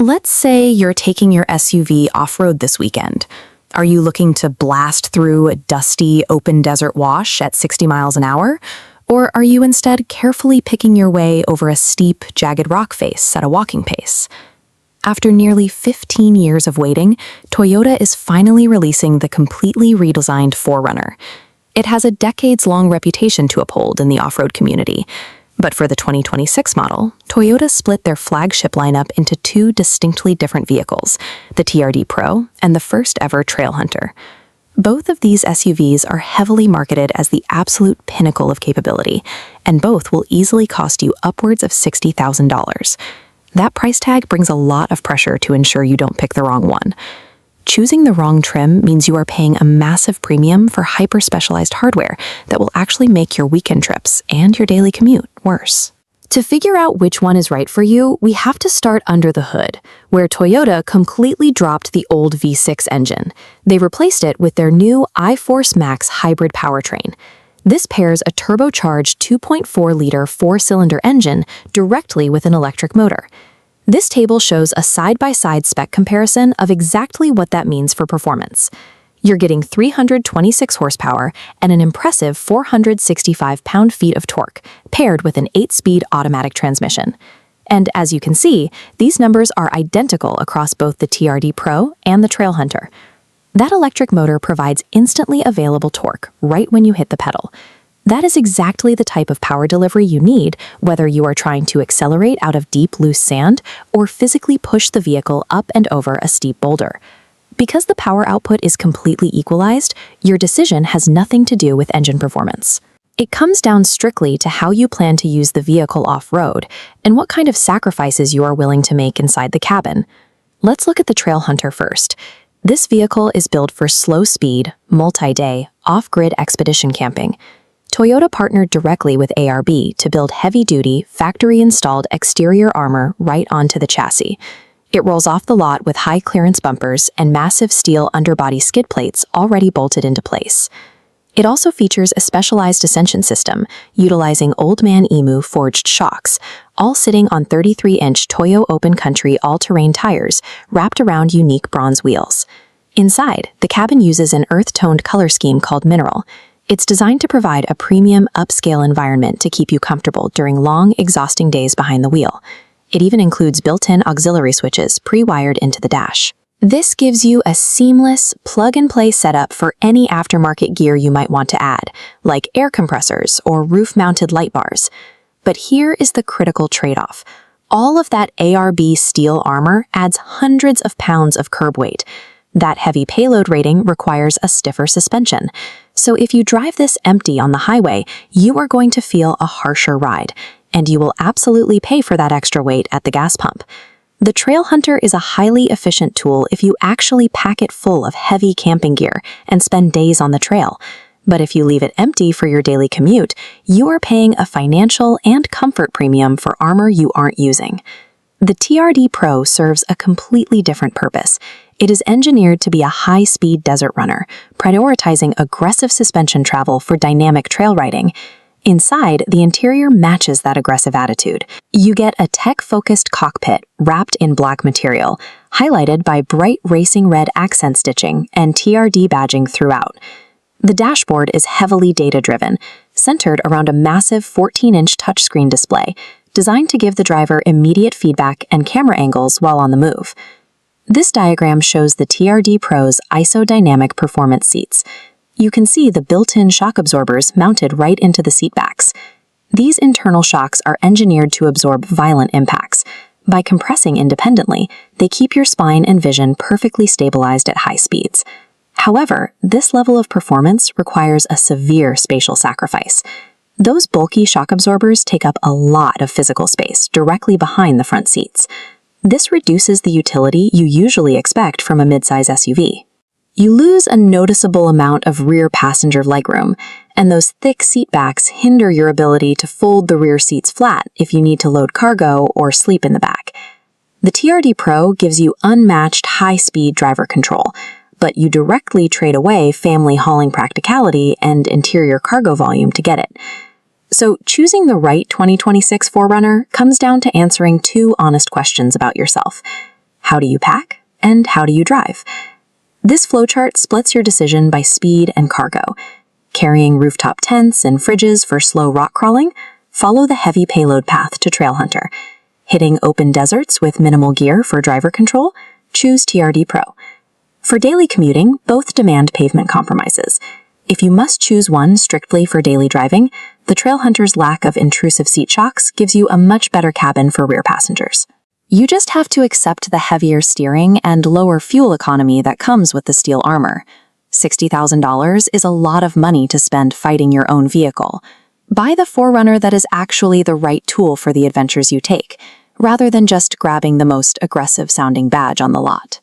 Let's say you're taking your SUV off-road this weekend. Are you looking to blast through a dusty, open desert wash at 60 miles an hour? Or are you instead carefully picking your way over a steep, jagged rock face at a walking pace? After nearly 15 years of waiting, Toyota is finally releasing the completely redesigned 4Runner. It has a decades-long reputation to uphold in the off-road community. But for the 2026 model, Toyota split their flagship lineup into two distinctly different vehicles, the TRD Pro and the first-ever Trailhunter. Both of these SUVs are heavily marketed as the absolute pinnacle of capability, and both will easily cost you upwards of $60,000. That price tag brings a lot of pressure to ensure you don't pick the wrong one. Choosing the wrong trim means you are paying a massive premium for hyper-specialized hardware that will actually make your weekend trips and your daily commute worse. To figure out which one is right for you, we have to start under the hood, where Toyota completely dropped the old V6 engine. They replaced it with their new iForce MAX hybrid powertrain. This pairs a turbocharged 2.4-liter four-cylinder engine directly with an electric motor. This table shows a side-by-side spec comparison of exactly what that means for performance. You're getting 326 horsepower and an impressive 465 pound-feet of torque, paired with an 8-speed automatic transmission. And as you can see, these numbers are identical across both the TRD Pro and the Trailhunter. That electric motor provides instantly available torque right when you hit the pedal. That is exactly the type of power delivery you need, whether you are trying to accelerate out of deep, loose sand or physically push the vehicle up and over a steep boulder. Because the power output is completely equalized, your decision has nothing to do with engine performance. It comes down strictly to how you plan to use the vehicle off-road and what kind of sacrifices you are willing to make inside the cabin. Let's look at the Trailhunter first. This vehicle is built for slow-speed, multi-day, off-grid expedition camping. Toyota partnered directly with ARB to build heavy-duty, factory-installed exterior armor right onto the chassis. It rolls off the lot with high-clearance bumpers and massive steel underbody skid plates already bolted into place. It also features a specialized ascension system, utilizing Old Man Emu forged shocks, all sitting on 33-inch Toyo Open Country all-terrain tires wrapped around unique bronze wheels. Inside, the cabin uses an earth-toned color scheme called Mineral. It's designed to provide a premium, upscale environment to keep you comfortable during long, exhausting days behind the wheel. It even includes built-in auxiliary switches pre-wired into the dash. This gives you a seamless, plug-and-play setup for any aftermarket gear you might want to add, like air compressors or roof-mounted light bars. But here is the critical trade-off. All of that ARB steel armor adds hundreds of pounds of curb weight. That heavy payload rating requires a stiffer suspension. So if you drive this empty on the highway, you are going to feel a harsher ride, and you will absolutely pay for that extra weight at the gas pump. The Trailhunter is a highly efficient tool if you actually pack it full of heavy camping gear and spend days on the trail. But if you leave it empty for your daily commute, you are paying a financial and comfort premium for armor you aren't using. The TRD Pro serves a completely different purpose. It is engineered to be a high-speed desert runner, prioritizing aggressive suspension travel for dynamic trail riding. Inside, the interior matches that aggressive attitude. You get a tech-focused cockpit wrapped in black material, highlighted by bright racing red accent stitching and TRD badging throughout. The dashboard is heavily data-driven, centered around a massive 14-inch touchscreen display, designed to give the driver immediate feedback and camera angles while on the move. This diagram shows the TRD Pro's IsoDynamic performance seats. You can see the built-in shock absorbers mounted right into the seat backs. These internal shocks are engineered to absorb violent impacts. By compressing independently, they keep your spine and vision perfectly stabilized at high speeds. However, this level of performance requires a severe spatial sacrifice. Those bulky shock absorbers take up a lot of physical space directly behind the front seats. This reduces the utility you usually expect from a midsize SUV. You lose a noticeable amount of rear passenger legroom, and those thick seat backs hinder your ability to fold the rear seats flat if you need to load cargo or sleep in the back. The TRD Pro gives you unmatched high-speed driver control, but you directly trade away family hauling practicality and interior cargo volume to get it. So choosing the right 2026 4Runner comes down to answering two honest questions about yourself. how do you pack, and how do you drive. This flowchart splits your decision by speed and cargo. Carrying rooftop tents and fridges for slow rock crawling, follow the heavy payload path to Trailhunter. Hitting open deserts with minimal gear for driver control, choose TRD Pro. For daily commuting, both demand pavement compromises. If you must choose one strictly for daily driving, the Trailhunter's lack of intrusive seat shocks gives you a much better cabin for rear passengers. You just have to accept the heavier steering and lower fuel economy that comes with the steel armor. $60,000 is a lot of money to spend fighting your own vehicle. Buy the 4Runner that is actually the right tool for the adventures you take, rather than just grabbing the most aggressive-sounding badge on the lot.